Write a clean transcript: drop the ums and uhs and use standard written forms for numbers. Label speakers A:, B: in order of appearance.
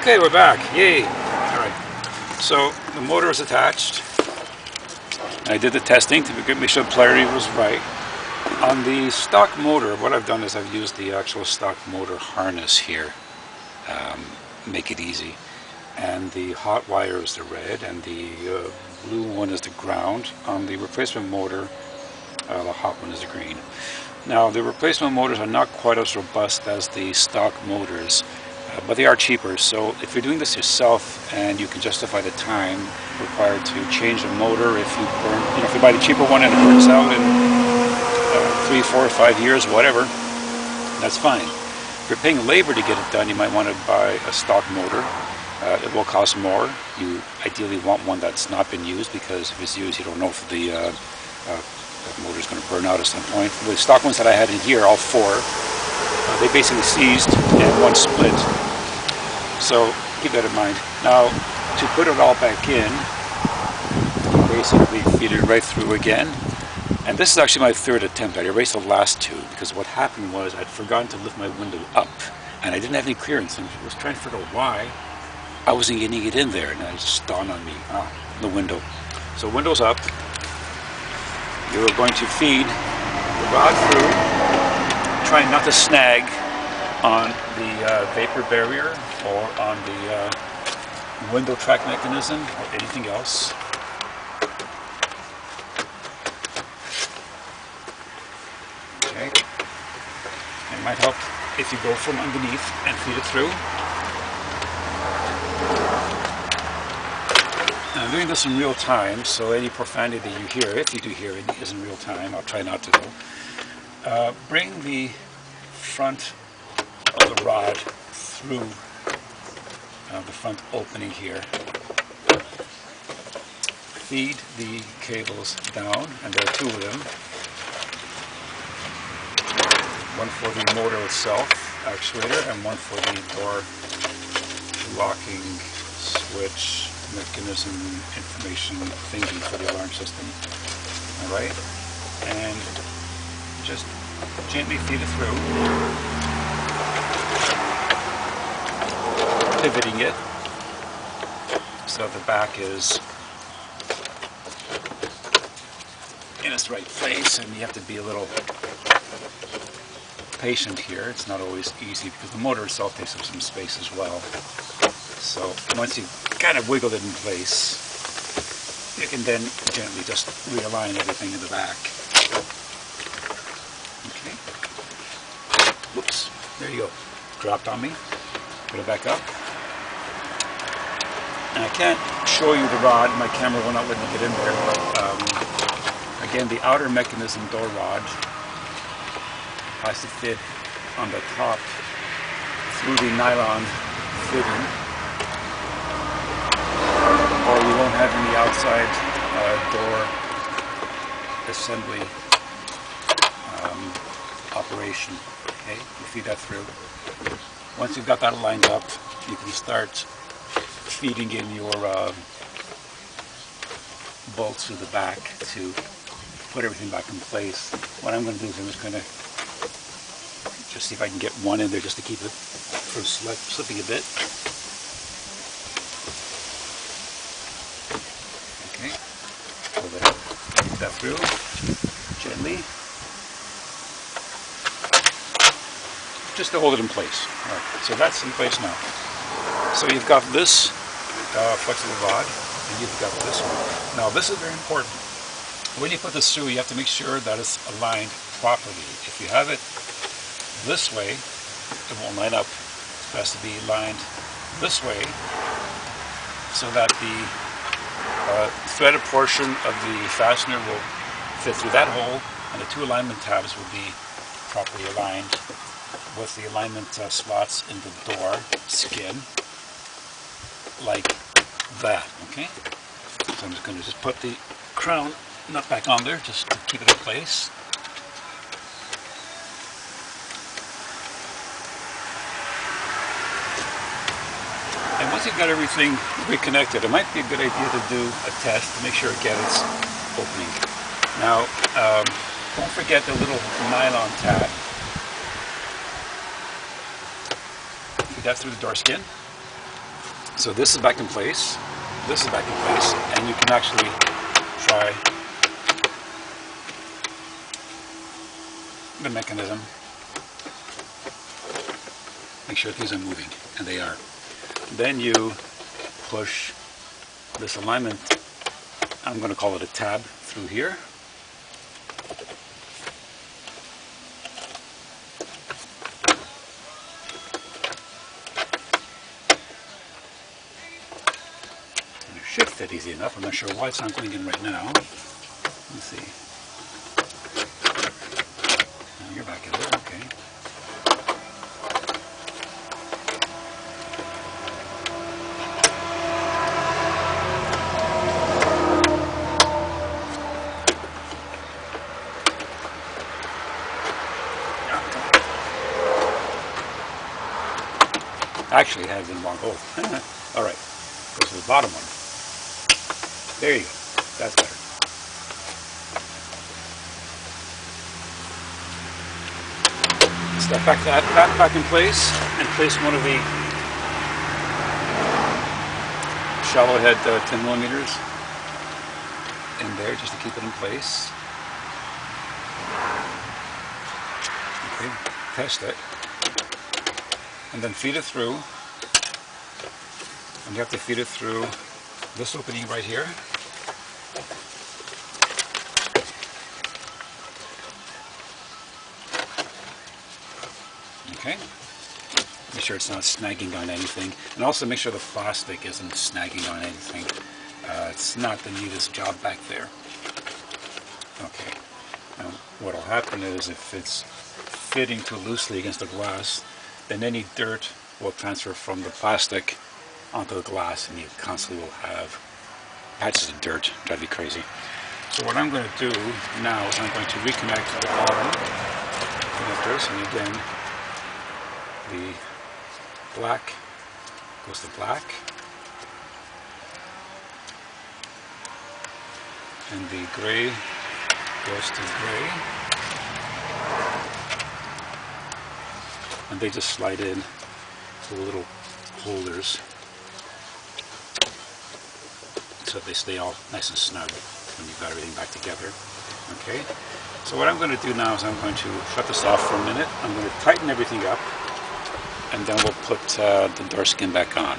A: Okay, we're back. Yay! Alright, so the motor is attached. I did the testing to make sure polarity was right. On the stock motor, what I've done is I've used the actual stock motor harness here. Make it easy. And the hot wire is the red, and the blue one is the ground. On the replacement motor, the hot one is the green. Now, the replacement motors are not quite as robust as the stock motors, but they are cheaper. So if you're doing this yourself and you can justify the time required to change the motor, if you burn, if you buy the cheaper one and it burns out in 3, 4, 5 years, whatever, that's fine. If you're paying labor to get it done, you might want to buy a stock motor. It will cost more. You ideally want one that's not been used, because if it's used, you don't know if the motor is going to burn out at some point. The stock ones that I had in here, all four, they basically seized and one split. So keep that in mind. Now, to put it all back in, you basically feed it right through again. And this is actually my third attempt. I erased the last two because what happened was I'd forgotten to lift my window up, and I didn't have any clearance. And I was trying to figure out why I wasn't getting it in there, and it just dawned on me, the window. So window's up. You're going to feed the rod through, trying not to snag on the vapor barrier or on the window track mechanism or anything else. Okay. It might help if you go from underneath and feed it through. I'm doing this in real time, so any profanity that you hear, if you do hear it, is in real time. I'll try not to though. Bring the front of the rod through the front opening here. Feed the cables down, and there are two of them. One for the motor itself, actuator, and one for the door locking switch mechanism information thingy for the alarm system. Alright? And just gently feed it through, pivoting it so the back is in its right place, and you have to be a little patient here. It's not always easy because the motor itself takes up some space as well. So once you've kind of wiggled it in place, you can then gently just realign everything in the back. Okay. Whoops. There you go. Dropped on me. Put it back up. And I can't show you the rod. My camera will not let me get in there. But again, the outer mechanism door rod has to fit on the top through the nylon fitting, or you won't have any outside door assembly operation. Okay, you feed that through. Once you've got that lined up, you can start feeding in your bolts to the back to put everything back in place. What I'm going to do is I'm just going to just see if I can get one in there just to keep it from slipping a bit. Okay, pull that through gently, just to hold it in place. All right, so that's in place now. So you've got this flexible rod, and you've got this one. Now this is very important. When you put this through, you have to make sure that it's aligned properly. If you have it this way, it won't line up. It has to be lined this way so that the threaded portion of the fastener will fit through that hole, and the two alignment tabs will be properly aligned with the alignment slots in the door skin, like that. Okay? So I'm just going to just put the crown nut back on there just to keep it in place. And once you've got everything reconnected, it might be a good idea to do a test to make sure again it's opening. Now, don't forget the little nylon tab. Feed that through the door skin. So this is back in place, this is back in place, and you can actually try the mechanism. Make sure these are moving, and they are. Then you push this alignment, I'm going to call it a tab, through here. And it should fit easy enough. I'm not sure why it's not going in right now. Let's see. Oh, you're back in there, okay. Actually, it has in one hole. All right, go to the bottom one. There you go. That's better. Step that back in place, and place one of the shallow head 10 millimeters in there just to keep it in place. Okay, test it. And then feed it through, and you have to feed it through this opening right here. Okay, make sure it's not snagging on anything, and also make sure the plastic isn't snagging on anything. It's not the neatest job back there. Okay, now what will happen is if it's fitting too loosely against the glass, then any dirt will transfer from the plastic onto the glass, and you constantly will have patches of dirt. Drive you crazy. So what I'm going to do now is I'm going to reconnect the bottom connectors, and again the black goes to black, and the gray goes to gray. And they just slide in to little holders so they stay all nice and snug when you've got everything back together. Okay, so what I'm going to do now is I'm going to shut this off for a minute. I'm going to tighten everything up, and then we'll put the door skin back on.